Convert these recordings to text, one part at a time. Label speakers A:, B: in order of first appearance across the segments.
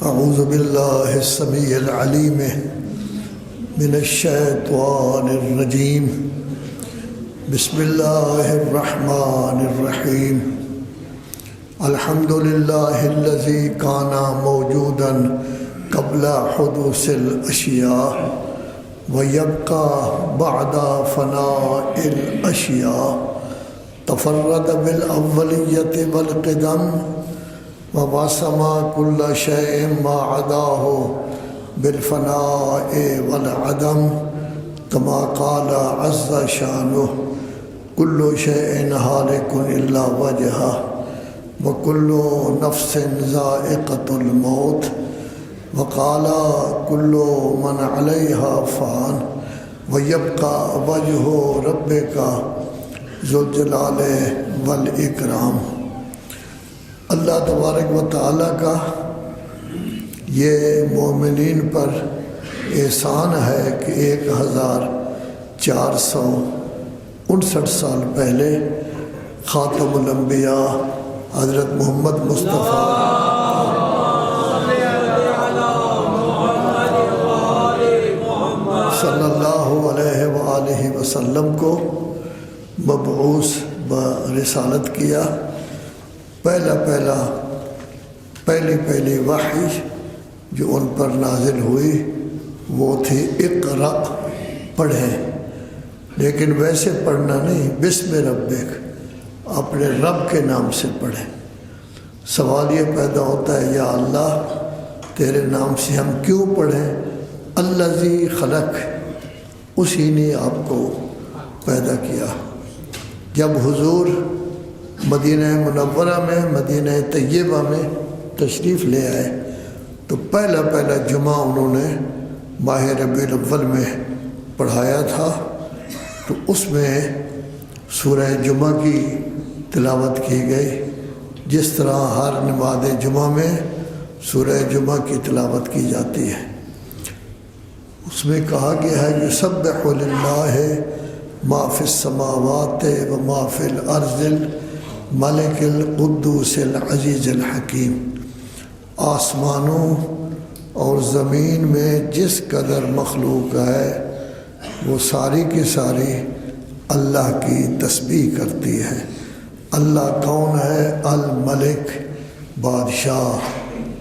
A: اعوذ باللہ السمیع العلیم من الشیطان الرجیم بسم اللہ الرحمن الرحیم الحمد للہ الذی کان موجودا قبل حدوث الاشیاء ویبقى بعد فناء الاشیاء تفرد بالاولیت والقدم وواسما كل شيء ما عداه بالفناء والعدم كما قال عز شانه كل شيء هالك إلا وجهه وكل نفس ذائقة الموت وقال كل من عليها فان ويبقى وجه ربك ذو الجلال والإكرام۔ اللہ تبارک و تعالیٰ کا یہ مومنین پر احسان ہے کہ 1459 سال پہلے خاتم الانبیاء حضرت محمد مصطفیٰ صلی اللہ علیہ وآلہ وسلم کو مبعوث برسالت کیا۔ پہلی وحی جو ان پر نازل ہوئی وہ تھی اقرأ، پڑھیں، لیکن ویسے پڑھنا نہیں، بسم ربک، اپنے رب کے نام سے پڑھیں۔ سوال یہ پیدا ہوتا ہے یا اللہ تیرے نام سے ہم کیوں پڑھیں؟ الذی خلق، اسی نے آپ کو پیدا کیا۔ جب حضور مدینہ منورہ میں، مدینہ طیبہ میں تشریف لے آئے تو پہلا جمعہ انہوں نے ماہ ربیع الاول میں پڑھایا تھا، تو اس میں سورہ جمعہ کی تلاوت کی گئی، جس طرح ہر نماز جمعہ میں سورہ جمعہ کی تلاوت کی جاتی ہے۔ اس میں کہا گیا ہے یسبح للہ ما فی السماوات و ما فی الارض ملک القدوس العزیز الحکیم۔ آسمانوں اور زمین میں جس قدر مخلوق ہے وہ ساری کی ساری اللہ کی تسبیح کرتی ہے۔ اللہ کون ہے؟ الملک، بادشاہ،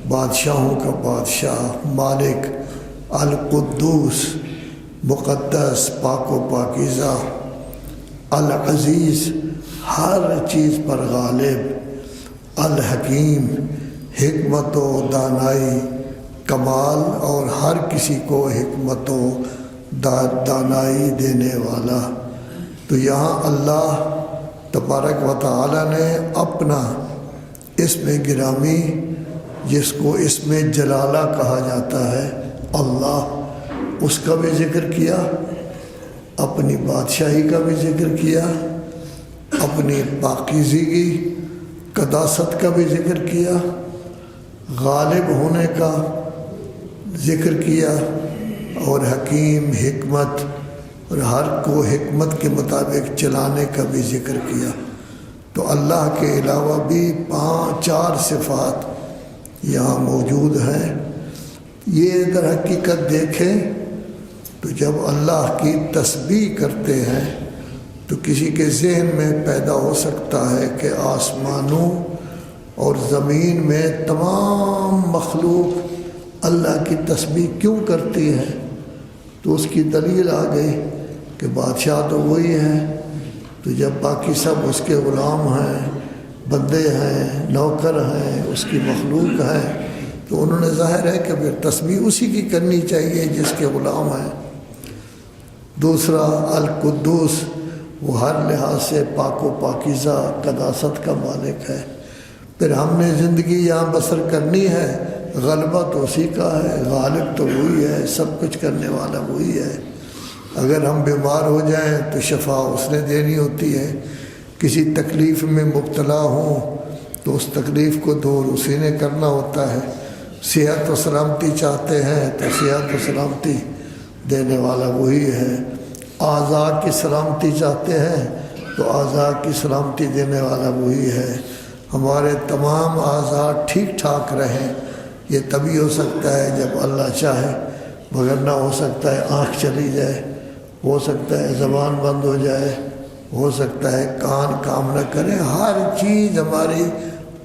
A: بادشاہوں کا بادشاہ، مالک، القدوس، مقدس، پاک و پاکیزہ، العزیز، ہر چیز پر غالب، الحکیم، حکمت و دانائی، کمال اور ہر کسی کو حکمت و دانائی دینے والا۔ تو یہاں اللہ تبارک و تعالی نے اپنا اسم گرامی، جس کو اسم جلالہ کہا جاتا ہے، اللہ، اس کا بھی ذکر کیا، اپنی بادشاہی کا بھی ذکر کیا، اپنی پاکیزگی، قداست کا بھی ذکر کیا، غالب ہونے کا ذکر کیا، اور حکیم، حکمت، اور ہر کو حکمت کے مطابق چلانے کا بھی ذکر کیا۔ تو اللہ کے علاوہ بھی 4 صفات یہاں موجود ہیں۔ یہ در حقیقت دیکھیں تو جب اللہ کی تسبیح کرتے ہیں تو کسی کے ذہن میں پیدا ہو سکتا ہے کہ آسمانوں اور زمین میں تمام مخلوق اللہ کی تسبیح کیوں کرتی ہے؟ تو اس کی دلیل آ گئی کہ بادشاہ تو وہی ہیں، تو جب باقی سب اس کے غلام ہیں، بندے ہیں، نوکر ہیں، اس کی مخلوق ہیں، تو انہوں نے ظاہر ہے کہ پھر تسبیح اسی کی کرنی چاہیے جس کے غلام ہیں۔ دوسرا القدوس، وہ ہر لحاظ سے پاک و پاکیزہ، قداست کا مالک ہے۔ پھر ہم نے زندگی یہاں بسر کرنی ہے، غلبہ تو اسی کا ہے، غالب تو وہی ہے، سب کچھ کرنے والا وہی ہے۔ اگر ہم بیمار ہو جائیں تو شفا اس نے دینی ہوتی ہے، کسی تکلیف میں مبتلا ہوں تو اس تکلیف کو دور اسی نے کرنا ہوتا ہے، صحت و سلامتی چاہتے ہیں تو صحت و سلامتی دینے والا وہی ہے، اعضاء کی سلامتی چاہتے ہیں تو اعضاء کی سلامتی دینے والا وہی ہے۔ ہمارے تمام اعضاء ٹھیک ٹھاک رہیں، یہ تبھی ہو سکتا ہے جب اللہ چاہے، مگر نہ ہو سکتا ہے آنکھ چلی جائے، ہو سکتا ہے زبان بند ہو جائے، ہو سکتا ہے کان کام نہ کرے۔ ہر چیز ہماری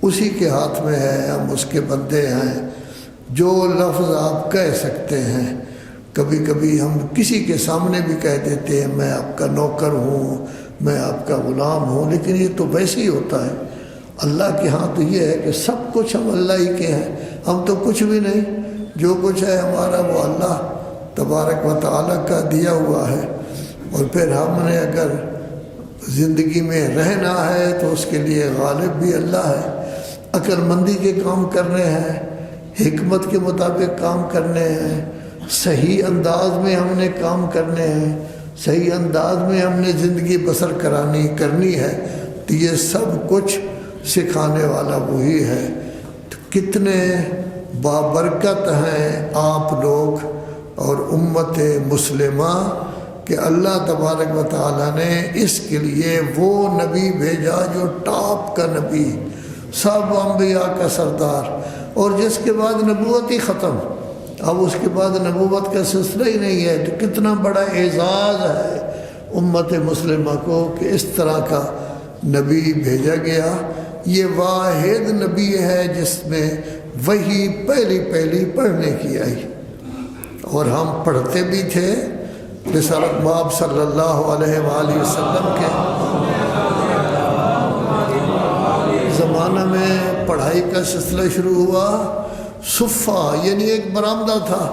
A: اسی کے ہاتھ میں ہے، ہم اس کے بندے ہیں۔ جو لفظ آپ کہہ سکتے ہیں، کبھی کبھی ہم کسی کے سامنے بھی کہہ دیتے ہیں میں آپ کا نوکر ہوں، میں آپ کا غلام ہوں، لیکن یہ تو ویسے ہی ہوتا ہے۔ اللہ کے ہاں تو یہ ہے کہ سب کچھ ہم اللہ ہی کے ہیں، ہم تو کچھ بھی نہیں، جو کچھ ہے ہمارا وہ اللہ تبارک و تعالیٰ کا دیا ہوا ہے۔ اور پھر ہم نے اگر زندگی میں رہنا ہے تو اس کے لیے غالب بھی اللہ ہے۔ عقل مندی کے کام کرنے ہیں، حکمت کے مطابق کام کرنے ہیں، صحیح انداز میں ہم نے کام کرنے ہیں، صحیح انداز میں ہم نے زندگی بسر کرنی ہے، تو یہ سب کچھ سکھانے والا وہی ہے۔ تو کتنے بابرکت ہیں آپ لوگ اور امت مسلمہ کہ اللہ تبارک و تعالیٰ نے اس کے لیے وہ نبی بھیجا جو ٹاپ کا نبی، سب انبیاء کا سردار، اور جس کے بعد نبوت ہی ختم، اب اس کے بعد نبوت کا سلسلہ ہی نہیں ہے۔ تو کتنا بڑا اعزاز ہے امت مسلمہ کو کہ اس طرح کا نبی بھیجا گیا۔ یہ واحد نبی ہے جس میں وحی پہلی پڑھنے کی آئی، اور ہم پڑھتے بھی تھے رسالت مآب صلی اللہ علیہ وآلہ وسلم کے زمانہ میں پڑھائی کا سلسلہ شروع ہوا۔ صفہ یعنی ایک برآمدہ تھا،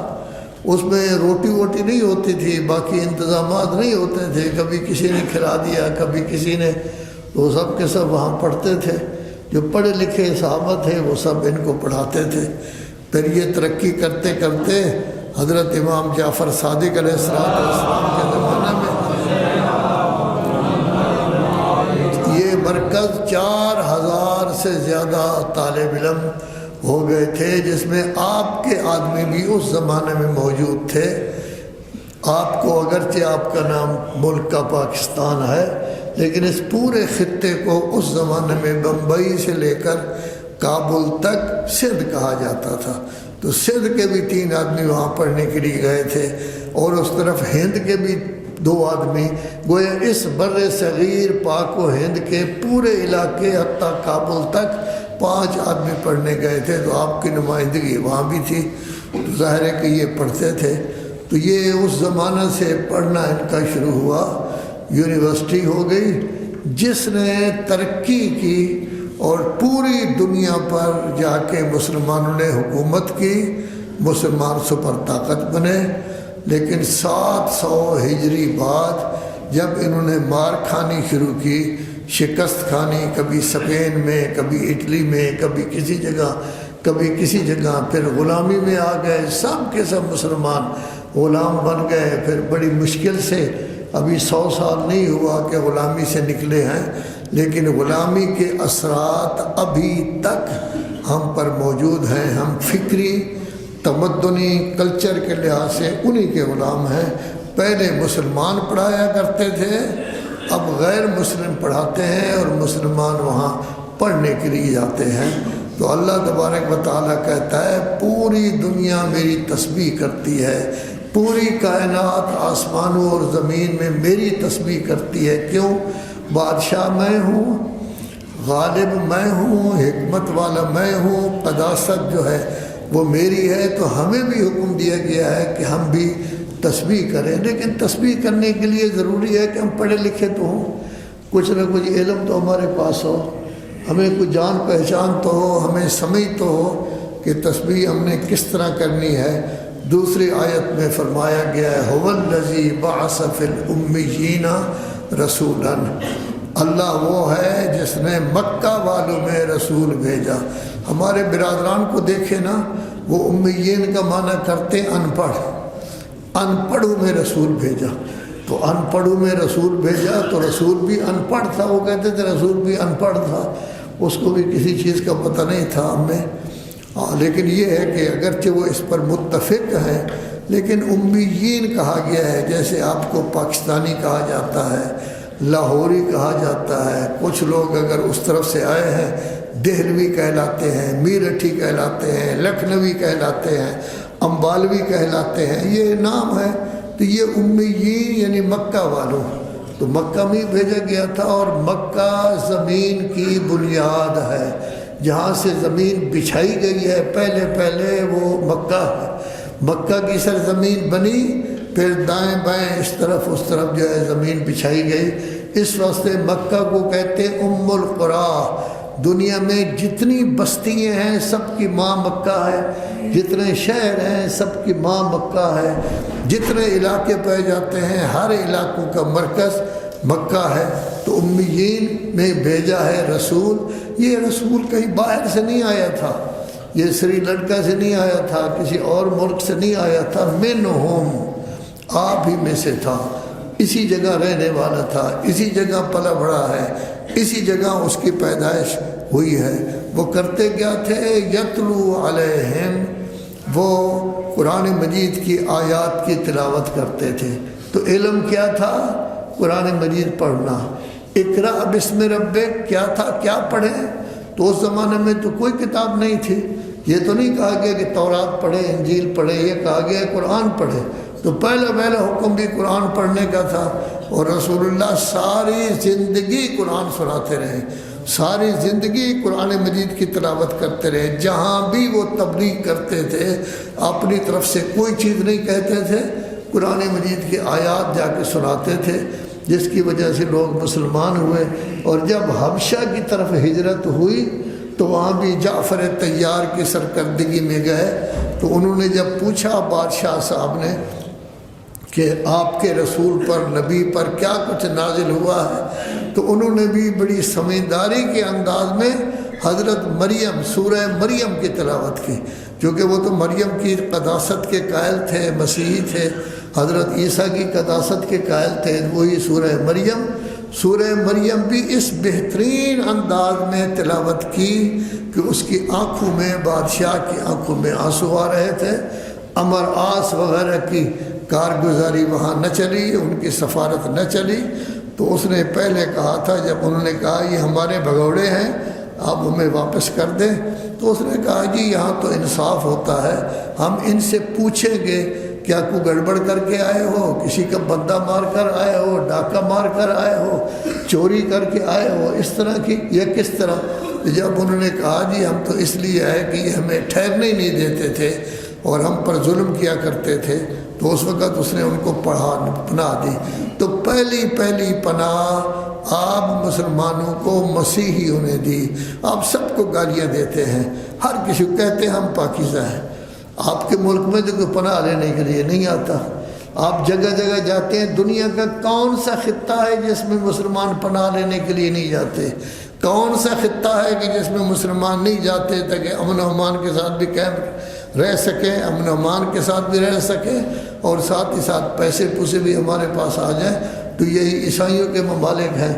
A: اس میں روٹی ووٹی نہیں ہوتی تھی، باقی انتظامات نہیں ہوتے تھے، کبھی کسی نے کھلا دیا، کبھی کسی نے، تو سب کے سب وہاں پڑھتے تھے۔ جو پڑھے لکھے صحابہ تھے وہ سب ان کو پڑھاتے تھے۔ پھر یہ ترقی کرتے کرتے حضرت امام جعفر صادق علیہ السلام کے زمانے میں یہ مرکز 4000 سے زیادہ طالب علم ہو گئے تھے، جس میں آپ کے آدمی بھی اس زمانے میں موجود تھے۔ آپ کو اگرچہ آپ کا نام ملک کا پاکستان ہے، لیکن اس پورے خطے کو اس زمانے میں بمبئی سے لے کر کابل تک سندھ کہا جاتا تھا۔ تو سندھ کے بھی 3 آدمی وہاں پڑھنے کے لیے گئے تھے، اور اس طرف ہند کے بھی 2 آدمی، گویا اس بر صغیر پاک و ہند کے پورے علاقے حتیٰ کابل تک 5 آدمی پڑھنے گئے تھے۔ تو آپ کی نمائندگی وہاں بھی تھی، تو ظاہر ہے کہ یہ پڑھتے تھے۔ تو یہ اس زمانہ سے پڑھنا ان کا شروع ہوا، یونیورسٹی ہو گئی، جس نے ترقی کی اور پوری دنیا پر جا کے مسلمانوں نے حکومت کی، مسلمان سپر طاقت بنے۔ لیکن 700 ہجری بعد جب انہوں نے مار کھانی شروع کی، شکست کھانی، کبھی اسپین میں، کبھی اٹلی میں، کبھی کسی جگہ، پھر غلامی میں آ گئے، سب کے سب مسلمان غلام بن گئے۔ پھر بڑی مشکل سے، ابھی 100 سال نہیں ہوا کہ غلامی سے نکلے ہیں، لیکن غلامی کے اثرات ابھی تک ہم پر موجود ہیں۔ ہم فکری، تمدنی، کلچر کے لحاظ سے انہی کے غلام ہیں۔ پہلے مسلمان پڑھایا کرتے تھے، اب غیر مسلم پڑھاتے ہیں، اور مسلمان وہاں پڑھنے کے لیے جاتے ہیں۔ تو اللہ تبارک و تعالیٰ کہتا ہے پوری دنیا میری تسبیح کرتی ہے، پوری کائنات آسمانوں اور زمین میں میری تسبیح کرتی ہے۔ کیوں؟ بادشاہ میں ہوں، غالب میں ہوں، حکمت والا میں ہوں، قداست جو ہے وہ میری ہے۔ تو ہمیں بھی حکم دیا گیا ہے کہ ہم بھی تسبیح کریں، لیکن تسبیح کرنے کے لیے ضروری ہے کہ ہم پڑھے لکھے تو ہوں، کچھ نہ کچھ علم تو ہمارے پاس ہو، ہمیں کچھ جان پہچان تو ہو، ہمیں سمجھ تو ہو کہ تسبیح ہم نے کس طرح کرنی ہے۔ دوسری آیت میں فرمایا گیا ہے هو الذی بعث فی الامیین رسولا، اللہ وہ ہے جس نے مکہ والوں میں رسول بھیجا۔ ہمارے برادران کو دیکھے نا، وہ امیین کا معنی کرتے ان پڑھ، ان پڑھوں میں رسول بھیجا۔ تو ان پڑھوں میں رسول بھیجا تو رسول بھی ان پڑھ تھا، وہ کہتے تھے رسول بھی ان پڑھ تھا، اس کو بھی کسی چیز کا پتہ نہیں تھا ہمیں۔ لیکن یہ ہے کہ اگرچہ وہ اس پر متفق ہیں، لیکن امیین کہا گیا ہے۔ جیسے آپ کو پاکستانی کہا جاتا ہے، لاہوری کہا جاتا ہے، کچھ لوگ اگر اس طرف سے آئے ہیں دہلوی کہلاتے ہیں، میرٹھی کہلاتے ہیں، لکھنوی کہلاتے ہیں، امبالوی کہلاتے ہیں، یہ نام ہے۔ تو یہ امیین یعنی مکہ والوں، تو مکہ میں بھیجا گیا تھا، اور مکہ زمین کی بنیاد ہے، جہاں سے زمین بچھائی گئی ہے پہلے وہ مکہ ہے۔ مکہ کی سرزمین بنی، پھر دائیں بائیں اس طرف جو ہے زمین بچھائی گئی۔ اس واسطے مکہ کو کہتے ام القریٰ۔ دنیا میں جتنی بستیاں ہیں سب کی ماں مکہ ہے، جتنے شہر ہیں سب کی ماں مکہ ہے، جتنے علاقے پائے جاتے ہیں ہر علاقوں کا مرکز مکہ ہے۔ تو امیین میں بھیجا ہے رسول۔ یہ رسول کہیں باہر سے نہیں آیا تھا، یہ سری لنکا سے نہیں آیا تھا، کسی اور ملک سے نہیں آیا تھا، منہم، آپ ہی میں سے تھا، اسی جگہ رہنے والا تھا، اسی جگہ پلا بڑھا ہے، اسی جگہ اس کی پیدائش ہوئی ہے۔ وہ کرتے کیا تھے؟ یتلو علیہم، وہ قرآن مجید کی آیات کی تلاوت کرتے تھے۔ تو علم کیا تھا؟ قرآن مجید پڑھنا۔ اقرأ بسم ربک کیا تھا؟ کیا پڑھیں؟ تو اس زمانے میں تو کوئی کتاب نہیں تھی، یہ تو نہیں کہا گیا کہ تورات پڑھے، انجیل پڑھے، یہ کہا گیا قرآن پڑھے۔ تو پہلا حکم بھی قرآن پڑھنے کا تھا، اور رسول اللہ ساری زندگی قرآن سناتے رہے، ساری زندگی قرآن مجید کی تلاوت کرتے رہے۔ جہاں بھی وہ تبلیغ کرتے تھے اپنی طرف سے کوئی چیز نہیں کہتے تھے، قرآن مجید کی آیات جا کے سناتے تھے، جس کی وجہ سے لوگ مسلمان ہوئے۔ اور جب حبشہ کی طرف ہجرت ہوئی تو وہاں بھی جعفر طیار کی سرکردگی میں گئے۔ تو انہوں نے جب پوچھا بادشاہ صاحب نے کہ آپ کے رسول پر، نبی پر کیا کچھ نازل ہوا ہے، تو انہوں نے بھی بڑی سمجھداری کے انداز میں حضرت مریم، سورہ مریم کی تلاوت کی، کیونکہ وہ تو مریم کی قداست کے قائل تھے، مسیحی تھے، حضرت عیسیٰ کی قداست کے قائل تھے، وہی سورہ مریم۔ سورہ مریم بھی اس بہترین انداز میں تلاوت کی کہ اس کی آنکھوں میں، بادشاہ کی آنکھوں میں آنسو آ رہے تھے۔ امر آس وغیرہ کی کارگزاری وہاں نہ چلی، ان کی سفارت نہ چلی۔ تو اس نے پہلے کہا تھا، جب انہوں نے کہا یہ ہمارے بھگوڑے ہیں آپ ہمیں واپس کر دیں، تو اس نے کہا جی یہاں تو انصاف ہوتا ہے، ہم ان سے پوچھیں گے کیا کوئی گڑبڑ کر کے آئے ہو، کسی کا بندہ مار کر آئے ہو، ڈاکہ مار کر آئے ہو، چوری کر کے آئے ہو، اس طرح کی یا کس طرح۔ جب انہوں نے کہا جی ہم تو اس لیے آئے کہ یہ ہمیں ٹھہرنے ہی نہیں دیتے تھے اور ہم پر ظلم کیا کرتے تھے، تو اس وقت اس نے ان کو پناہ دی۔ تو پہلی پناہ آپ مسلمانوں کو مسیحیوں نے دی۔ آپ سب کو گالیاں دیتے ہیں، ہر کسی کو کہتے ہیں ہم پاکیزہ ہیں۔ آپ کے ملک میں تو کوئی پناہ لینے کے لیے نہیں آتا، آپ جگہ جگہ جاتے ہیں۔ دنیا کا کون سا خطہ ہے جس میں مسلمان پناہ لینے کے لیے نہیں جاتے؟ کون سا خطہ ہے کہ جس میں مسلمان نہیں جاتے تاکہ امن و امان کے ساتھ بھی قائم رہ سکیں، امن و امان کے ساتھ بھی رہ سکیں، اور ساتھ ہی ساتھ پیسے پوسے بھی ہمارے پاس آ جائیں؟ تو یہی عیسائیوں کے ممالک ہیں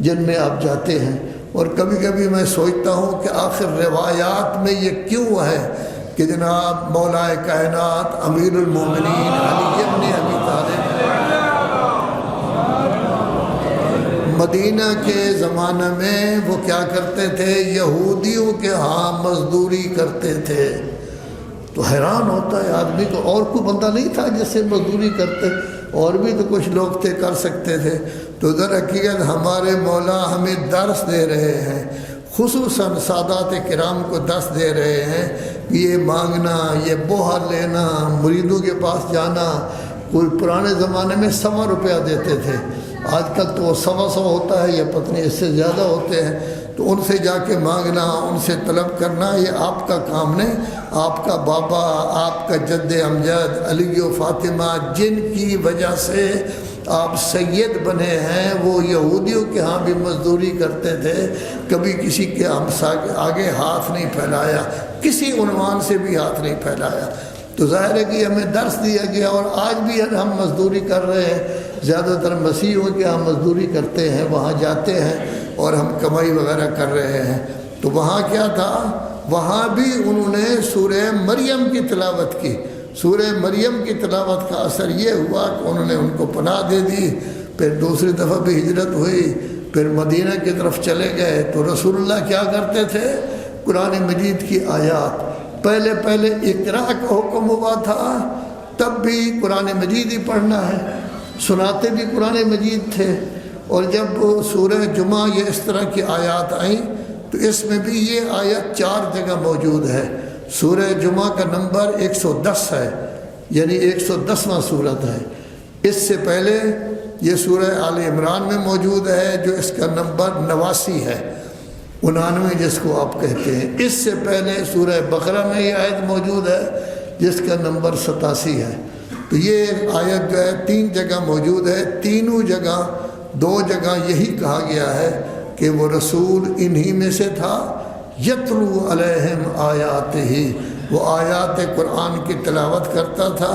A: جن میں آپ جاتے ہیں۔ اور کبھی کبھی میں سوچتا ہوں کہ آخر روایات میں یہ کیوں ہے کہ جناب مولا کائنات امیر المومنین علی ابن ابی طالب مدینہ کے زمانہ میں وہ کیا کرتے تھے؟ یہودیوں کے ہاں مزدوری کرتے تھے۔ تو حیران ہوتا ہے آدمی کو، اور کوئی بندہ نہیں تھا جس سے مزدوری کرتے، اور بھی تو کچھ لوگ تھے کر سکتے تھے۔ تو در حقیقت ہمارے مولا ہمیں درس دے رہے ہیں، خصوصاً سادات کرام کو درس دے رہے ہیں کہ یہ مانگنا، یہ بوہر لینا، مریدوں کے پاس جانا، کوئی پرانے زمانے میں 100 روپیہ دیتے تھے، آج کل تو 100 ہوتا ہے یا پتہ نہیں اس سے زیادہ ہوتے ہیں۔ تو ان سے جا کے مانگنا، ان سے طلب کرنا، یہ آپ کا کام نہیں۔ آپ کا بابا، آپ کا جد امجد علی و فاطمہ جن کی وجہ سے آپ سید بنے ہیں، وہ یہودیوں کے ہاں بھی مزدوری کرتے تھے، کبھی کسی کے آگے ہاتھ نہیں پھیلایا، کسی عنوان سے بھی ہاتھ نہیں پھیلایا۔ تو ظاہر ہے کہ ہمیں درس دیا گیا، اور آج بھی ہم مزدوری کر رہے ہیں، زیادہ تر مسیحیوں کے ہم مزدوری کرتے ہیں، وہاں جاتے ہیں اور ہم کمائی وغیرہ کر رہے ہیں۔ تو وہاں کیا تھا؟ وہاں بھی انہوں نے سورہ مریم کی تلاوت کی۔ سورہ مریم کی تلاوت کا اثر یہ ہوا کہ انہوں نے ان کو پناہ دے دی۔ پھر دوسری دفعہ بھی ہجرت ہوئی، پھر مدینہ کی طرف چلے گئے تو رسول اللہ کیا کرتے تھے؟ قرآن مجید کی آیات، پہلے اقراء کا حکم ہوا تھا، تب بھی قرآن مجید ہی پڑھنا ہے، سناتے بھی قرآن مجید تھے۔ اور جب سورہ جمعہ یہ اس طرح کی آیات آئیں تو اس میں بھی یہ آیت 4 جگہ موجود ہے۔ سورہ جمعہ کا نمبر 110 ہے، یعنی 110واں صورت ہے۔ اس سے پہلے یہ سورہ آل عمران میں موجود ہے جو اس کا نمبر 89 ہے، 99 جس کو آپ کہتے ہیں۔ اس سے پہلے سورہ بقرہ میں یہ آیت موجود ہے جس کا نمبر 87 ہے۔ تو یہ آیت جو ہے 3 جگہ موجود ہے، تینوں جگہ 2 جگہ یہی کہا گیا ہے کہ وہ رسول انہی میں سے تھا، یتلو علیہم آیاتہ، وہ آیات قرآن کی تلاوت کرتا تھا،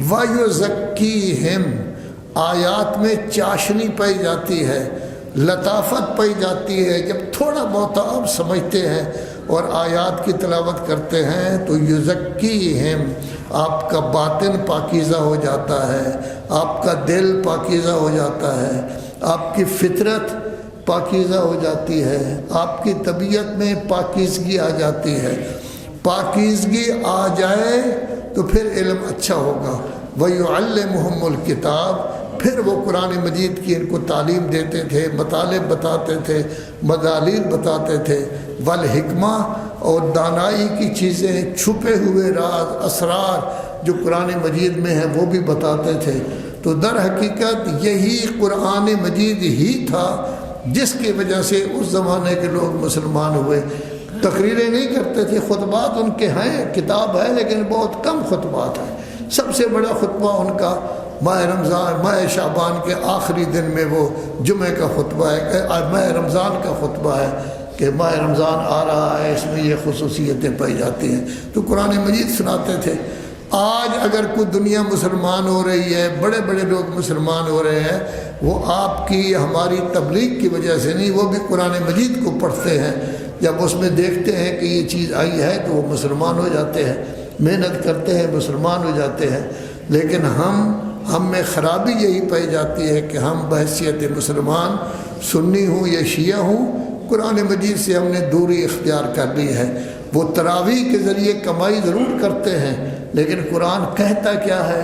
A: وَيُزَكِّيهِمْ، آیات میں چاشنی پائی جاتی ہے، لطافت پائی جاتی ہے۔ جب تھوڑا بہت آپ سمجھتے ہیں اور آیات کی تلاوت کرتے ہیں تو یزکیہم، آپ کا باطن پاکیزہ ہو جاتا ہے، آپ کا دل پاکیزہ ہو جاتا ہے، آپ کی فطرت پاکیزہ ہو جاتی ہے، آپ کی طبیعت میں پاکیزگی آ جاتی ہے۔ پاکیزگی آ جائے تو پھر علم اچھا ہوگا۔ وَيُعَلِّمُهُمُ الْكِتَابَ، پھر وہ قرآن مجید کی ان کو تعلیم دیتے تھے، مطالب بتاتے تھے، مدالیر بتاتے تھے، والحکمہ، اور دانائی کی چیزیں، چھپے ہوئے راز، اسرار جو قرآن مجید میں ہیں وہ بھی بتاتے تھے۔ تو در حقیقت یہی قرآن مجید ہی تھا جس کی وجہ سے اس زمانے کے لوگ مسلمان ہوئے۔ تقریریں نہیں کرتے تھے، خطبات ان کے ہیں، کتاب ہے لیکن بہت کم خطبات ہیں۔ سب سے بڑا خطبہ ان کا ماہ رمضان، ماہ شعبان کے آخری دن میں وہ جمعہ کا خطبہ ہے، ماہ رمضان کا خطبہ ہے کہ ماہ رمضان آ رہا ہے، اس میں یہ خصوصیتیں پائی جاتی ہیں، تو قرآن مجید سناتے تھے۔ آج اگر کوئی دنیا مسلمان ہو رہی ہے، بڑے بڑے لوگ مسلمان ہو رہے ہیں، وہ آپ کی ہماری تبلیغ کی وجہ سے نہیں، وہ بھی قرآن مجید کو پڑھتے ہیں۔ جب اس میں دیکھتے ہیں کہ یہ چیز آئی ہے تو وہ مسلمان ہو جاتے ہیں، محنت کرتے ہیں، مسلمان ہو جاتے ہیں۔ لیکن ہم میں خرابی یہی پائی جاتی ہے کہ ہم بحیثیت مسلمان، سنی ہوں یا شیعہ ہوں، قرآن مجید سے ہم نے دوری اختیار کر لی ہے۔ وہ تراویح کے ذریعے کمائی ضرور کرتے ہیں لیکن قرآن کہتا کیا ہے،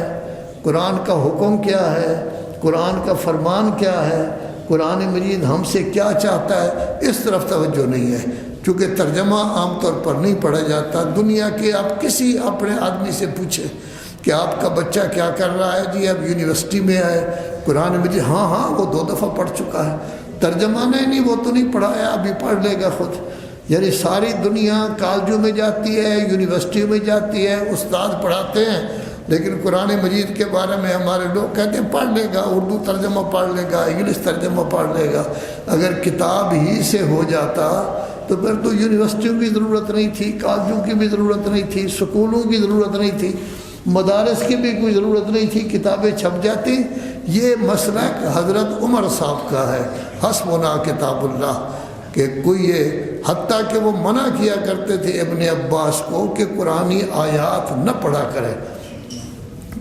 A: قرآن کا حکم کیا ہے، قرآن کا فرمان کیا ہے، قرآن مجید ہم سے کیا چاہتا ہے، اس طرف توجہ نہیں ہے۔ چونکہ ترجمہ عام طور پر نہیں پڑھا جاتا۔ دنیا کے آپ کسی اپنے آدمی سے پوچھیں کہ آپ کا بچہ کیا کر رہا ہے، جی اب یونیورسٹی میں ہے، قرآن مجید ہاں وہ 2 دفعہ پڑھ چکا ہے۔ ترجمہ نہیں وہ تو نہیں پڑھایا، ابھی پڑھ لے گا خود۔ یعنی ساری دنیا کالجوں میں جاتی ہے، یونیورسٹیوں میں جاتی ہے، استاد پڑھاتے ہیں، لیکن قرآن مجید کے بارے میں ہمارے لوگ کہتے ہیں پڑھ لے گا، اردو ترجمہ پڑھ لے گا، انگلش ترجمہ پڑھ لے گا۔ اگر کتاب ہی سے ہو جاتا تو پھر تو یونیورسٹیوں کی ضرورت نہیں تھی، کالجوں کی بھی ضرورت نہیں تھی، سکولوں کی ضرورت نہیں تھی، مدارس کی بھی کوئی ضرورت نہیں تھی، کتابیں چھپ جاتی۔ یہ مسلک حضرت عمر صاحب کا ہے، حسبنا کتاب اللہ، کہ کوئی یہ حتیٰ کہ وہ منع کیا کرتے تھے ابن عباس کو کہ قرآنی آیات نہ پڑھا کرے۔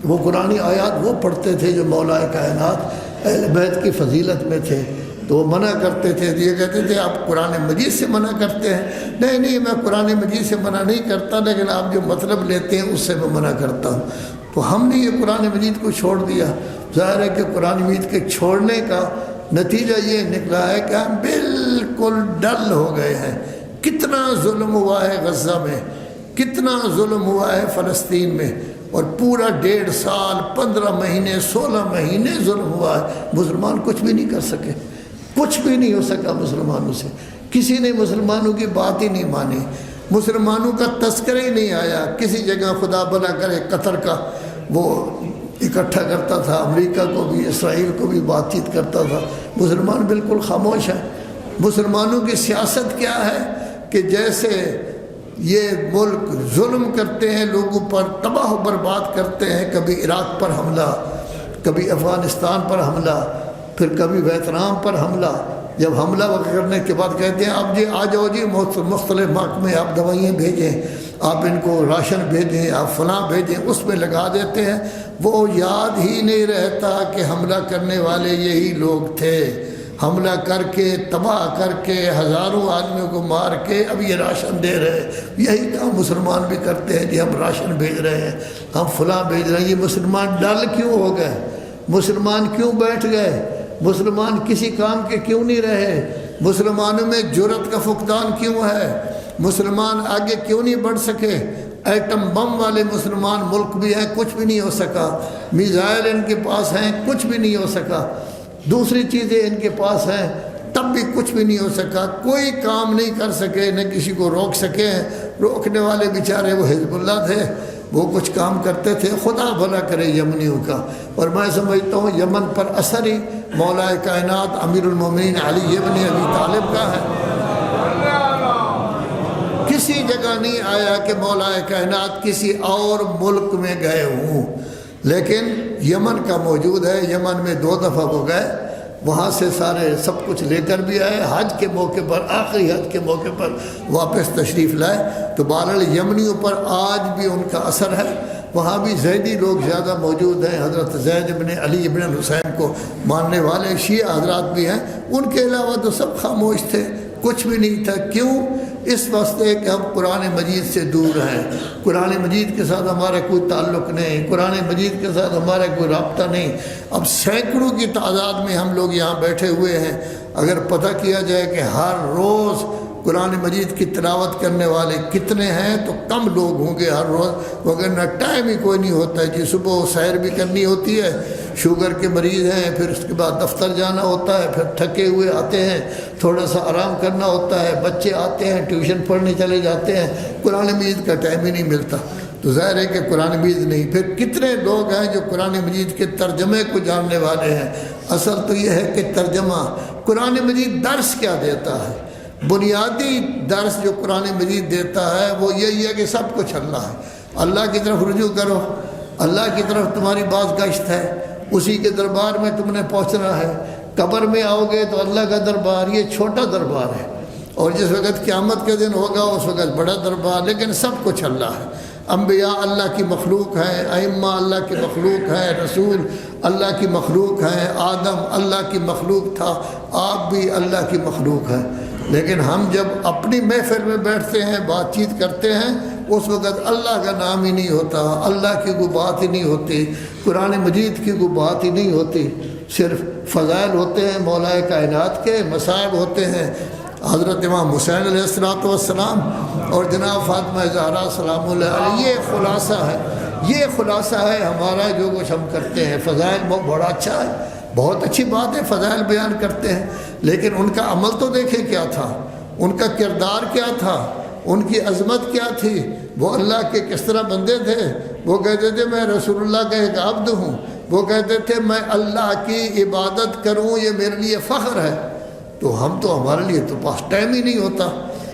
A: وہ قرآنی آیات وہ پڑھتے تھے جو مولا کائنات اہل بیت کی فضیلت میں تھے، تو وہ منع کرتے تھے۔ یہ کہتے تھے آپ قرآن مجید سے منع کرتے ہیں؟ نہیں میں قرآن مجید سے منع نہیں کرتا، لیکن آپ جو مطلب لیتے ہیں اس سے میں منع کرتا ہوں۔ تو ہم نے یہ قرآن مجید کو چھوڑ دیا۔ ظاہر ہے کہ قرآن مجید کے چھوڑنے کا نتیجہ یہ نکلا ہے کہ ہم بالکل ڈل ہو گئے ہیں۔ کتنا ظلم ہوا ہے غزہ میں، کتنا ظلم ہوا ہے فلسطین میں، اور پورا 1.5 سال 15 مہینے 16 مہینے ظلم ہوا ہے۔ مسلمان کچھ بھی نہیں کر سکے، کچھ بھی نہیں ہو سکا مسلمانوں سے۔ کسی نے مسلمانوں کی بات ہی نہیں مانی، مسلمانوں کا تذکرہ ہی نہیں آیا۔ کسی جگہ خدا بنا کرے قطر کا وہ اکٹھا کرتا تھا، امریکہ کو بھی، اسرائیل کو بھی بات چیت کرتا تھا، مسلمان بالکل خاموش ہیں۔ مسلمانوں کی سیاست کیا ہے کہ جیسے یہ ملک ظلم کرتے ہیں، لوگوں پر تباہ و برباد کرتے ہیں، کبھی عراق پر حملہ، کبھی افغانستان پر حملہ، پھر کبھی ویتنام پر حملہ۔ جب حملہ کرنے کے بعد کہتے ہیں آپ جی آ جاؤ جی، مختلف محکمے آپ دوائیں بھیجیں، آپ ان کو راشن بھیجیں، آپ فلاں بھیجیں، اس میں لگا دیتے ہیں۔ وہ یاد ہی نہیں رہتا کہ حملہ کرنے والے یہی لوگ تھے۔ حملہ کر کے تباہ کر کے ہزاروں آدمیوں کو مار کے اب یہ راشن دے رہے ہیں۔ یہی کام مسلمان بھی کرتے ہیں، جی ہم راشن بھیج رہے ہیں، ہم فلاں بھیج رہے ہیں۔ یہ مسلمان ڈل کیوں ہو گئے؟ مسلمان کیوں بیٹھ گئے؟ مسلمان کسی کام کے کیوں نہیں رہے؟ مسلمانوں میں جرأت کا فقدان کیوں ہے؟ مسلمان آگے کیوں نہیں بڑھ سکے؟ ایٹم بم والے مسلمان ملک بھی ہیں، کچھ بھی نہیں ہو سکا۔ میزائل ان کے پاس ہیں، کچھ بھی نہیں ہو سکا۔ دوسری چیزیں ان کے پاس ہیں، تب بھی کچھ بھی نہیں ہو سکا۔ کوئی کام نہیں کر سکے، نہ کسی کو روک سکے۔ روکنے والے بیچارے وہ حزب اللہ تھے، وہ کچھ کام کرتے تھے۔ خدا بھلا کرے یمنیوں کا۔ اور میں سمجھتا ہوں یمن پر اثر ہی مولا کائنات امیر المومنین علی ابن ابی طالب کا ہے۔ کسی جگہ نہیں آیا کہ مولا کائنات کسی اور ملک میں گئے ہوں، لیکن یمن کا موجود ہے۔ یمن میں 2 دفعہ وہ گئے، وہاں سے سارے سب کچھ لے کر بھی آئے۔ حج کے موقع پر، آخری حج کے موقع پر واپس تشریف لائے۔ تو بہرحال یمنیوں پر آج بھی ان کا اثر ہے۔ وہاں بھی زیدی لوگ زیادہ موجود ہیں، حضرت زید بن علی بن حسین کو ماننے والے شیعہ حضرات بھی ہیں۔ ان کے علاوہ تو سب خاموش تھے، کچھ بھی نہیں تھا۔ کیوں؟ اس واسطے کہ ہم قرآن مجید سے دور ہیں، قرآن مجید کے ساتھ ہمارا کوئی تعلق نہیں، قرآن مجید کے ساتھ ہمارا کوئی رابطہ نہیں۔ اب سینکڑوں کی تعداد میں ہم لوگ یہاں بیٹھے ہوئے ہیں۔ اگر پتہ کیا جائے کہ ہر روز قرآن مجید کی تلاوت کرنے والے کتنے ہیں تو کم لوگ ہوں گے ہر روز، وگرنہ ٹائم ہی کوئی نہیں ہوتا ہے۔ جی صبح سیر بھی کرنی ہوتی ہے، شوگر کے مریض ہیں، پھر اس کے بعد دفتر جانا ہوتا ہے، پھر تھکے ہوئے آتے ہیں، تھوڑا سا آرام کرنا ہوتا ہے، بچے آتے ہیں ٹیوشن پڑھنے چلے جاتے ہیں، قرآن مجید کا ٹائم ہی نہیں ملتا۔ تو ظاہر ہے کہ قرآن مجید نہیں۔ پھر کتنے لوگ ہیں جو قرآن مجید کے ترجمے کو جاننے والے ہیں؟ اصل تو یہ ہے کہ ترجمہ قرآن مجید درس کیا دیتا ہے؟ بنیادی درس جو قرآن مجید دیتا ہے وہ یہی ہے کہ سب کچھ اللہ ہے، اللہ کی طرف رجوع کرو، اللہ کی طرف تمہاری باز گشت ہے، اسی کے دربار میں تم نے پہنچنا ہے۔ قبر میں آؤ گے تو اللہ کا دربار یہ چھوٹا دربار ہے، اور جس وقت قیامت کے دن ہوگا اس وقت بڑا دربار، لیکن سب کچھ اللہ ہے۔ انبیاء اللہ کی مخلوق ہیں، ائمہ اللہ کی مخلوق ہیں، رسول اللہ کی مخلوق ہیں، آدم اللہ کی مخلوق تھا، آپ بھی اللہ کی مخلوق ہیں۔ لیکن ہم جب اپنی محفل میں بیٹھتے ہیں، بات چیت کرتے ہیں، اس وقت اللہ کا نام ہی نہیں ہوتا، اللہ کی کوئی بات ہی نہیں ہوتی، قرآن مجید کی کوئی بات ہی نہیں ہوتی، صرف فضائل ہوتے ہیں مولا کائنات کے، مصائب ہوتے ہیں حضرت امام حسین علیہ السلام اور جناب فاطمہ زہرا سلام اللہ علیہ۔ یہ خلاصہ ہے، یہ خلاصہ ہے ہمارا جو کچھ ہم کرتے ہیں۔ فضائل بڑا اچھا ہے، بہت اچھی بات ہے، فضائل بیان کرتے ہیں، لیکن ان کا عمل تو دیکھیں کیا تھا، ان کا کردار کیا تھا، ان کی عظمت کیا تھی، وہ اللہ کے کس طرح بندے تھے۔ وہ کہتے تھے میں رسول اللہ کا ایک عبد ہوں، وہ کہتے تھے میں اللہ کی عبادت کروں یہ میرے لیے فخر ہے۔ تو ہم تو ہمارے لیے تو پاس ٹائم ہی نہیں ہوتا۔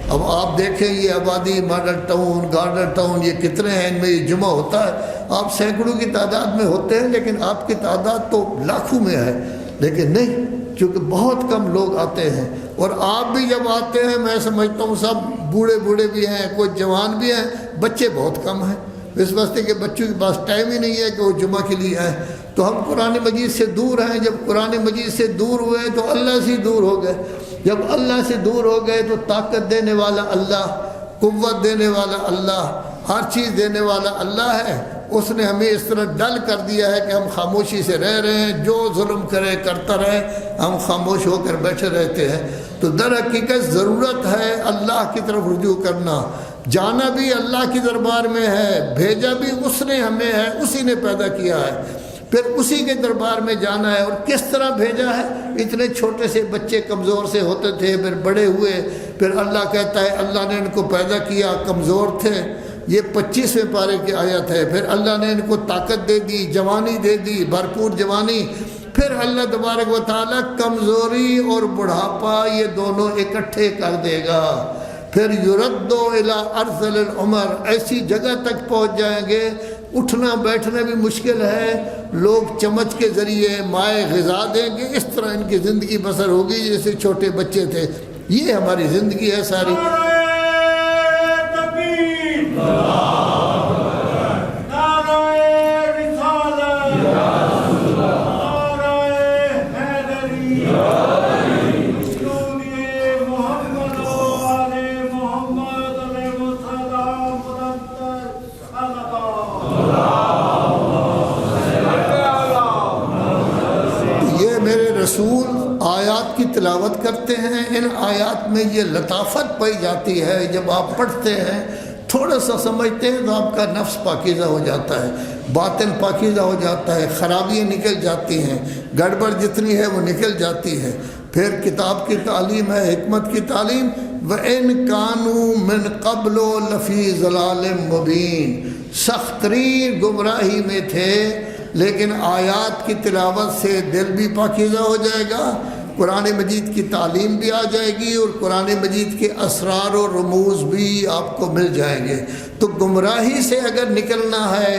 A: اب آپ دیکھیں یہ آبادی، ماڈل ٹاؤن، گارڈن ٹاؤن، یہ کتنے ہیں، ان میں یہ جمعہ ہوتا ہے، آپ سینکڑوں کی تعداد میں ہوتے ہیں، لیکن آپ کی تعداد تو لاکھوں میں ہے، لیکن نہیں، چونکہ بہت کم لوگ آتے ہیں۔ اور آپ بھی جب آتے ہیں میں سمجھتا ہوں سب بوڑھے بھی ہیں، کوئی جوان بھی ہیں، بچے بہت کم ہیں، اس واسطے کہ بچوں کے پاس ٹائم ہی نہیں ہے کہ وہ جمعہ کے لیے آئیں۔ تو ہم قرآن مجید سے دور ہیں۔ جب قرآن مجید سے دور ہوئے تو اللہ سے دور ہو گئے۔ جب اللہ سے دور ہو گئے تو طاقت دینے والا اللہ، قوت دینے والا اللہ، ہر چیز دینے والا اللہ ہے، اس نے ہمیں اس طرح ڈل کر دیا ہے کہ ہم خاموشی سے رہ رہے ہیں، جو ظلم کرے کرتا رہے، ہم خاموش ہو کر بیٹھے رہتے ہیں۔ تو در حقیقت ضرورت ہے اللہ کی طرف رجوع کرنا، جانا بھی اللہ کی دربار میں ہے، بھیجا بھی اس نے ہمیں ہے، اسی نے پیدا کیا ہے، پھر اسی کے دربار میں جانا ہے۔ اور کس طرح بھیجا ہے؟ اتنے چھوٹے سے بچے کمزور سے ہوتے تھے، پھر بڑے ہوئے، پھر اللہ کہتا ہے اللہ نے ان کو پیدا کیا، کمزور تھے، یہ 25ویں پارے کی آیت ہے۔ پھر اللہ نے ان کو طاقت دے دی، جوانی دے دی، بھرپور جوانی، پھر اللہ تبارک و تعالیٰ کمزوری اور بڑھاپا یہ دونوں اکٹھے کر دے گا، پھر یردو الی ارذل العمر، ایسی جگہ تک پہنچ جائیں گے اٹھنا بیٹھنا بھی مشکل ہے، لوگ چمچ کے ذریعے مائع غذا دیں گے، اس طرح ان کی زندگی بسر ہوگی جیسے چھوٹے بچے تھے۔ یہ ہماری زندگی ہے ساری۔ تلاوت کرتے ہیں ان آیات میں یہ لطافت پائی جاتی ہے، جب آپ پڑھتے ہیں تھوڑا سا سمجھتے ہیں تو آپ کا نفس پاکیزہ ہو جاتا ہے، باطن پاکیزہ ہو جاتا ہے، خرابیاں نکل جاتی ہیں، گڑبڑ جتنی ہے وہ نکل جاتی ہے۔ پھر کتاب کی تعلیم ہے، حکمت کی تعلیم، وَإِن كَانُوا مِن قَبْلُ لَفِي ضَلَالٍ مُبِينٍ، سخت ترین گمراہی میں تھے، لیکن آیات کی تلاوت سے دل بھی پاکیزہ ہو جائے گا، قرآن مجید کی تعلیم بھی آ جائے گی، اور قرآن مجید کے اسرار و رموز بھی آپ کو مل جائیں گے۔ تو گمراہی سے اگر نکلنا ہے،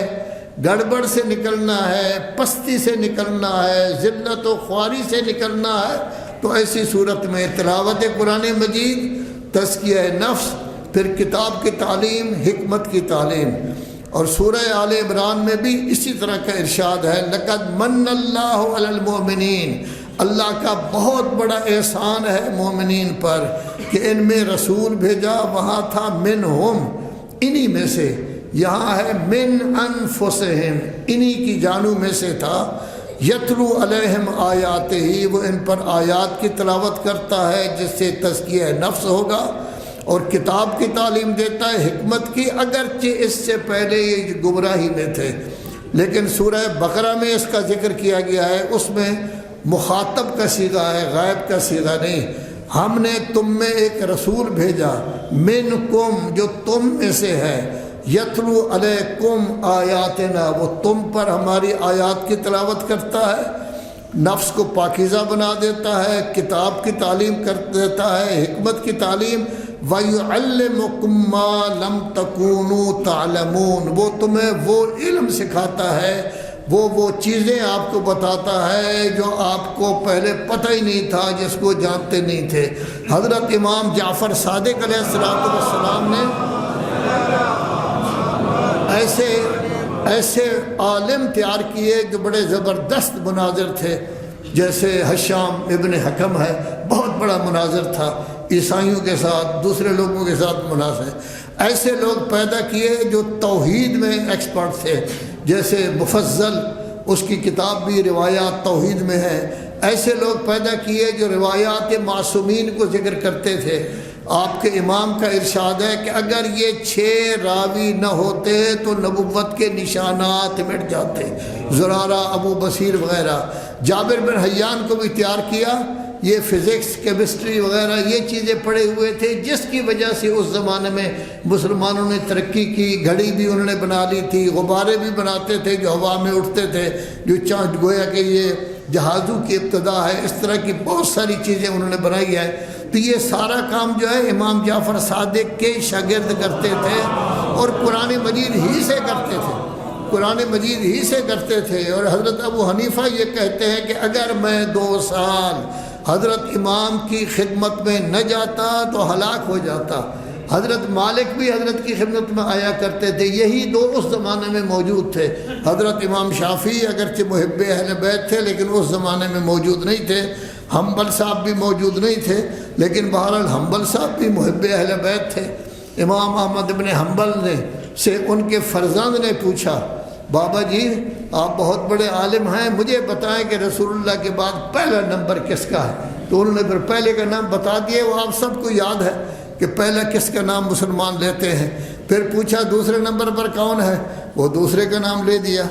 A: گڑبڑ سے نکلنا ہے، پستی سے نکلنا ہے، ذلت و خواری سے نکلنا ہے، تو ایسی صورت میں تلاوت قرآن مجید، تزکیہ نفس، پھر کتاب کی تعلیم، حکمت کی تعلیم۔ اور سورہ آل عمران میں بھی اسی طرح کا ارشاد ہے، لَقَدْ مَنَّ اللَّهُ عَلَى الْمُؤْمِنِينَ، اللہ کا بہت بڑا احسان ہے مومنین پر کہ ان میں رسول بھیجا، وہاں تھا منہم، انہی میں سے، یہاں ہے من انفسہم، انہی کی جانوں میں سے تھا، یتلو علیہم آیاتہ، وہ ان پر آیات کی تلاوت کرتا ہے جس سے تزکیہ نفس ہوگا، اور کتاب کی تعلیم دیتا ہے، حکمت کی، اگرچہ اس سے پہلے یہ گمراہی میں تھے۔ لیکن سورہ بقرہ میں اس کا ذکر کیا گیا ہے، اس میں مخاطب کا صیغہ ہے، غائب کا صیغہ نہیں۔ ہم نے تم میں ایک رسول بھیجا، منکم، جو تم میں سے ہے، یتلو علیکم آیاتنا، وہ تم پر ہماری آیات کی تلاوت کرتا ہے، نفس کو پاکیزہ بنا دیتا ہے، کتاب کی تعلیم کر دیتا ہے، حکمت کی تعلیم، وَيُعَلِّمُكُم مَّا لَمْ تَكُونُوا تَعْلَمُونَ، وہ تمہیں وہ علم سکھاتا ہے، وہ چیزیں آپ کو بتاتا ہے جو آپ کو پہلے پتہ ہی نہیں تھا، جس کو جانتے نہیں تھے۔ حضرت امام جعفر صادق علیہ السلام نے ایسے عالم تیار کیے جو بڑے زبردست مناظر تھے، جیسے حشام ابن حکم ہے، بہت بڑا مناظر تھا، عیسائیوں کے ساتھ، دوسرے لوگوں کے ساتھ مناظر۔ ایسے لوگ پیدا کیے جو توحید میں ایکسپرٹ تھے، جیسے مفضل، اس کی کتاب بھی روایات توحید میں ہے۔ ایسے لوگ پیدا کیے جو روایات معصومین کو ذکر کرتے تھے۔ آپ کے امام کا ارشاد ہے کہ اگر یہ 6 راوی نہ ہوتے تو نبوت کے نشانات مٹ جاتے، زرارہ، ابو بصیر وغیرہ۔ جابر بن حیان کو بھی تیار کیا، یہ فزکس، کیمسٹری وغیرہ یہ چیزیں پڑھے ہوئے تھے، جس کی وجہ سے اس زمانے میں مسلمانوں نے ترقی کی۔ گھڑی بھی انہوں نے بنا لی تھی، غبارے بھی بناتے تھے جو ہوا میں اٹھتے تھے، جو چاند گویا کہ یہ جہازوں کی ابتدا ہے، اس طرح کی بہت ساری چیزیں انہوں نے بنائی ہے۔ تو یہ سارا کام جو ہے امام جعفر صادق کے شاگرد کرتے تھے، اور قرآن مجید ہی سے کرتے تھے، قرآن مجید ہی سے کرتے تھے۔ اور حضرت ابو حنیفہ یہ کہتے ہیں کہ اگر میں 2 سال حضرت امام کی خدمت میں نہ جاتا تو ہلاک ہو جاتا۔ حضرت مالک بھی حضرت کی خدمت میں آیا کرتے تھے، یہی 2 اس زمانے میں موجود تھے۔ حضرت امام شافعی اگرچہ محب اہل بیت تھے لیکن اس زمانے میں موجود نہیں تھے۔ حنبل صاحب بھی موجود نہیں تھے، لیکن بہرحال حنبل صاحب بھی محب اہل بیت تھے۔ امام احمد بن حنبل نے سے ان کے فرزند نے پوچھا، بابا جی آپ بہت بڑے عالم ہیں، مجھے بتائیں کہ رسول اللہ کے بعد پہلا نمبر کس کا ہے؟ تو انہوں نے پھر پہلے کا نام بتا دیا، وہ آپ سب کو یاد ہے کہ پہلا کس کا نام مسلمان لیتے ہیں۔ پھر پوچھا دوسرے نمبر پر کون ہے؟ وہ دوسرے کا نام لے دیا۔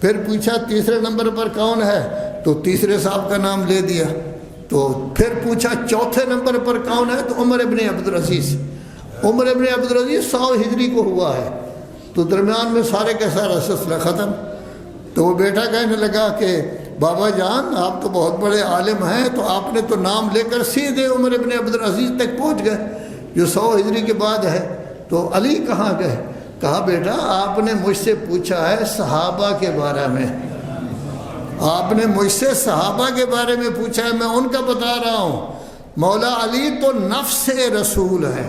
A: پھر پوچھا تیسرے نمبر پر کون ہے؟ تو تیسرے صاحب کا نام لے دیا۔ تو پھر پوچھا چوتھے نمبر پر کون ہے؟ تو عمر ابن عبدالعزیز۔ عمر ابن عبدالعزیز 100 ہجری کو ہوا ہے، تو درمیان میں سارے کا سارا سلسلہ ختم۔ تو وہ بیٹا کہنے لگا کہ بابا جان آپ تو بہت بڑے عالم ہیں، تو آپ نے تو نام لے کر سیدھے عمر ابن عبدالعزیز تک پہنچ گئے جو 100 ہجری کے بعد ہے۔ تو علی کہاں گئے؟ کہا بیٹا آپ نے مجھ سے پوچھا ہے صحابہ کے بارے میں، آپ نے مجھ سے صحابہ کے بارے میں پوچھا ہے، میں ان کا بتا رہا ہوں۔ مولا علی تو نفس رسول ہے،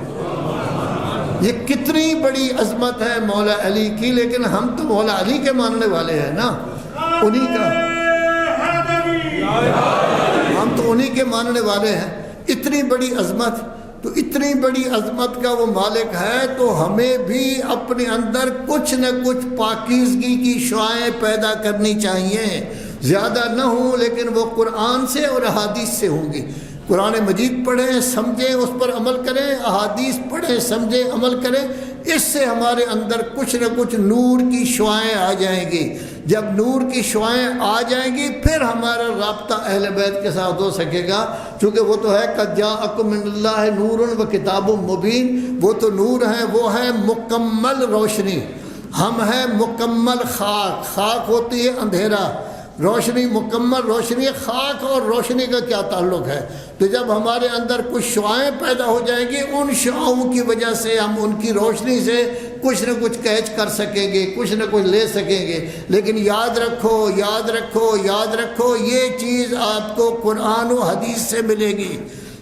A: یہ کتنی بڑی عظمت ہے مولا علی کی، لیکن ہم تو مولا علی کے ماننے والے ہیں نا، انہی کا، ہم تو انہی کے ماننے والے ہیں۔ اتنی بڑی عظمت، تو اتنی بڑی عظمت کا وہ مالک ہے، تو ہمیں بھی اپنے اندر کچھ نہ کچھ پاکیزگی کی شعائیں پیدا کرنی چاہیے، زیادہ نہ ہوں لیکن وہ قرآن سے اور احادیث سے ہوں گی۔ قرآن مجید پڑھیں، سمجھیں، اس پر عمل کریں، احادیث پڑھیں، سمجھیں، عمل کریں، اس سے ہمارے اندر کچھ نہ کچھ نور کی شعائیں آ جائیں گی۔ جب نور کی شعائیں آ جائیں گی پھر ہمارا رابطہ اہل بیت کے ساتھ ہو سکے گا، چونکہ وہ تو ہے قد جاءکم من اللہ نور و کتاب مبین، وہ تو نور ہیں، وہ ہے مکمل روشنی، ہم ہیں مکمل خاک، خاک ہوتی ہے اندھیرا، روشنی مکمل روشنی، خاک اور روشنی کا کیا تعلق ہے؟ تو جب ہمارے اندر کچھ شعائیں پیدا ہو جائیں گی، ان شعاؤں کی وجہ سے ہم ان کی روشنی سے کچھ نہ کچھ کیچ کر سکیں گے، کچھ نہ کچھ لے سکیں گے۔ لیکن یاد رکھو، یاد رکھو، یاد رکھو، یہ چیز آپ کو قرآن و حدیث سے ملے گی۔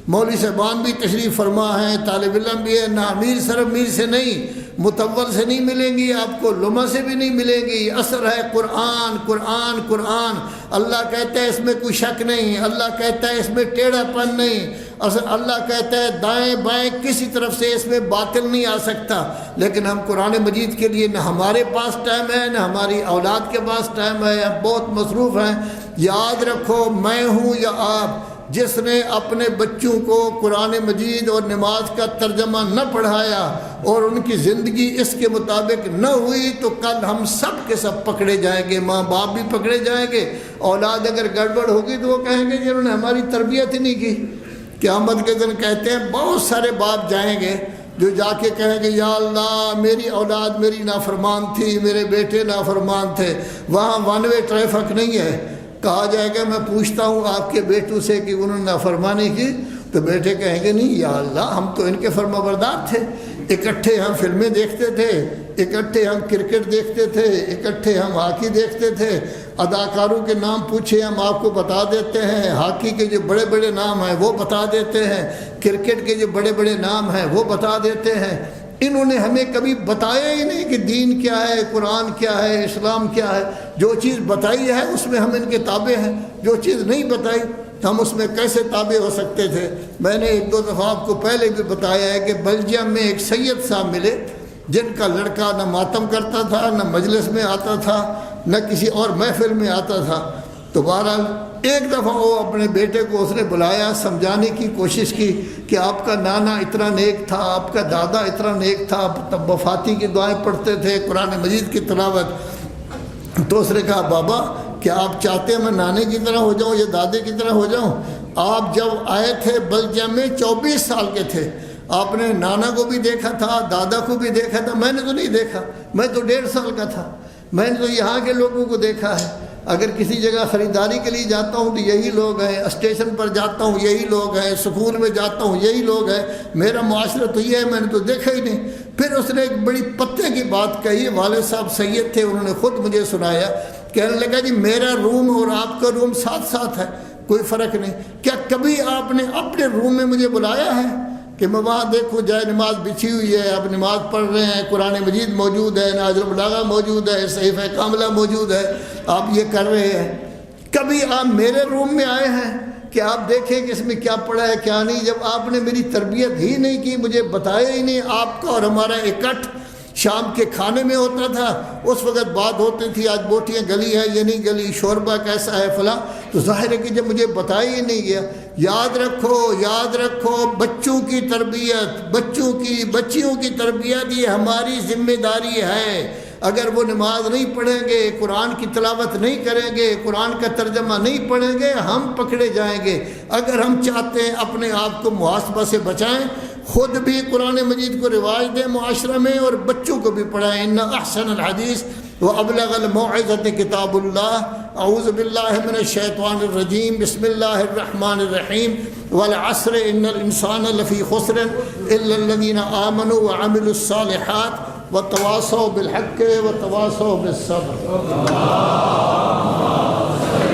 A: مولوی صاحبان بھی تشریف فرما ہیں، طالب علم بھی ہے، نہ امیر صرف میر سے نہیں، متول سے نہیں ملیں گی، آپ کو لمحہ سے بھی نہیں ملیں گی۔ اثر ہے قرآن، قرآن، قرآن۔ اللہ کہتا ہے اس میں کوئی شک نہیں، اللہ کہتا ہے اس میں ٹیڑھا پن نہیں، اللہ کہتا ہے دائیں بائیں کسی طرف سے اس میں باطل نہیں آ سکتا۔ لیکن ہم قرآن مجید کے لیے نہ ہمارے پاس ٹائم ہے، نہ ہماری اولاد کے پاس ٹائم ہے، ہم بہت مصروف ہیں۔ یاد رکھو، میں ہوں یا آپ جس نے اپنے بچوں کو قرآن مجید اور نماز کا ترجمہ نہ پڑھایا اور ان کی زندگی اس کے مطابق نہ ہوئی، تو کل ہم سب کے سب پکڑے جائیں گے، ماں باپ بھی پکڑے جائیں گے۔ اولاد اگر گڑبڑ ہوگی تو وہ کہیں گے جنہوں نے ہماری تربیت ہی نہیں کی۔ قیامت کے دن کہتے ہیں بہت سارے باپ جائیں گے جو جا کے کہیں گے یا اللہ میری اولاد میری نافرمان تھی، میرے بیٹے نافرمان تھے۔ وہاں ون وے ٹریفک نہیں ہے، کہا جائے گا میں پوچھتا ہوں آپ کے بیٹوں سے کہ انہوں نے نافرمانی کی، تو بیٹے کہیں گے نہیں یا اللہ ہم تو ان کے فرما بردار تھے، اکٹھے ہم فلمیں دیکھتے تھے، اکٹھے ہم کرکٹ دیکھتے تھے، اکٹھے ہم ہاکی دیکھتے تھے، اداکاروں کے نام پوچھے ہم آپ کو بتا دیتے ہیں، ہاکی کے جو بڑے بڑے نام ہیں وہ بتا دیتے ہیں، کرکٹ کے جو بڑے بڑے نام ہیں وہ بتا دیتے ہیں۔ انہوں نے ہمیں کبھی بتایا ہی نہیں کہ دین کیا ہے، قرآن کیا ہے، اسلام کیا ہے۔ جو چیز بتائی ہے اس میں ہم ان کے تابع ہیں، جو چیز نہیں بتائی ہم اس میں کیسے تابع ہو سکتے تھے؟ میں نے ایک دو دفعہ آپ کو پہلے بھی بتایا ہے کہ بیلجیم میں ایک سید صاحب ملے جن کا لڑکا نہ ماتم کرتا تھا، نہ مجلس میں آتا تھا، نہ کسی اور محفل میں آتا تھا۔ تو بہرحال ایک دفعہ وہ اپنے بیٹے کو اس نے بلایا، سمجھانے کی کوشش کی کہ آپ کا نانا اتنا نیک تھا، آپ کا دادا اتنا نیک تھا، تب وفاتی کی دعائیں پڑھتے تھے، قرآن مجید کی تلاوت۔ تو اس نے کہا بابا کیا آپ چاہتے ہیں میں نانے کی طرح ہو جاؤں یا دادے کی طرح ہو جاؤں؟ آپ جب آئے تھے بیلجیم میں 24 سال کے تھے، آپ نے نانا کو بھی دیکھا تھا، دادا کو بھی دیکھا تھا، میں نے تو نہیں دیکھا، میں تو 1.5 سال کا تھا، میں نے تو یہاں کے لوگوں کو دیکھا ہے۔ اگر کسی جگہ خریداری کے لیے جاتا ہوں تو یہی لوگ ہیں، اسٹیشن پر جاتا ہوں یہی لوگ ہیں، سکول میں جاتا ہوں یہی لوگ ہیں، میرا معاشرہ تو یہ ہے، میں نے تو دیکھا ہی نہیں۔ پھر اس نے ایک بڑی پتے کی بات کہی، والد صاحب سید تھے، انہوں نے خود مجھے سنایا، کہنے لگا جی میرا روم اور آپ کا روم ساتھ ساتھ ہے، کوئی فرق نہیں، کیا کبھی آپ نے اپنے روم میں مجھے بلایا ہے کہ میں وہاں دیکھوں جائے نماز بچھی ہوئی ہے، آپ نماز پڑھ رہے ہیں، قرآن مجید موجود ہے، نہج البلاغہ موجود ہے، صحیفہ کاملہ موجود ہے، آپ یہ کر رہے ہیں؟ کبھی آپ میرے روم میں آئے ہیں کہ آپ دیکھیں کہ اس میں کیا پڑھا ہے کیا نہیں؟ جب آپ نے میری تربیت ہی نہیں کی، مجھے بتایا ہی نہیں، آپ کا اور ہمارا اکٹھ شام کے کھانے میں ہوتا تھا، اس وقت بات ہوتی تھی آج بوٹیاں گلی ہے یہ نہیں گلی، شوربہ کیسا ہے فلاں، تو ظاہر ہے کہ جب مجھے بتایا ہی نہیں گیا۔ یاد رکھو، یاد رکھو، بچوں کی تربیت، بچیوں کی تربیت یہ ہماری ذمہ داری ہے۔ اگر وہ نماز نہیں پڑھیں گے، قرآن کی تلاوت نہیں کریں گے، قرآن کا ترجمہ نہیں پڑھیں گے، ہم پکڑے جائیں گے۔ اگر ہم چاہتے ہیں اپنے آپ کو محاسبہ سے بچائیں، خود بھی قرآن مجید کو رواج دیں معاشرہ میں اور بچوں کو بھی پڑھائیں۔ ان احسن الحدیث وابلغ الموعظۃ کتاب اللہ۔ اعوذ باللہ من الشیطان الرجیم، بسم اللہ الرحمن الرحیم، والعصر ان الانسان لفی خسر الا الذین آمنوا وعملوا الصالحات وتواصوا بالحق وتواصوا بالصبر۔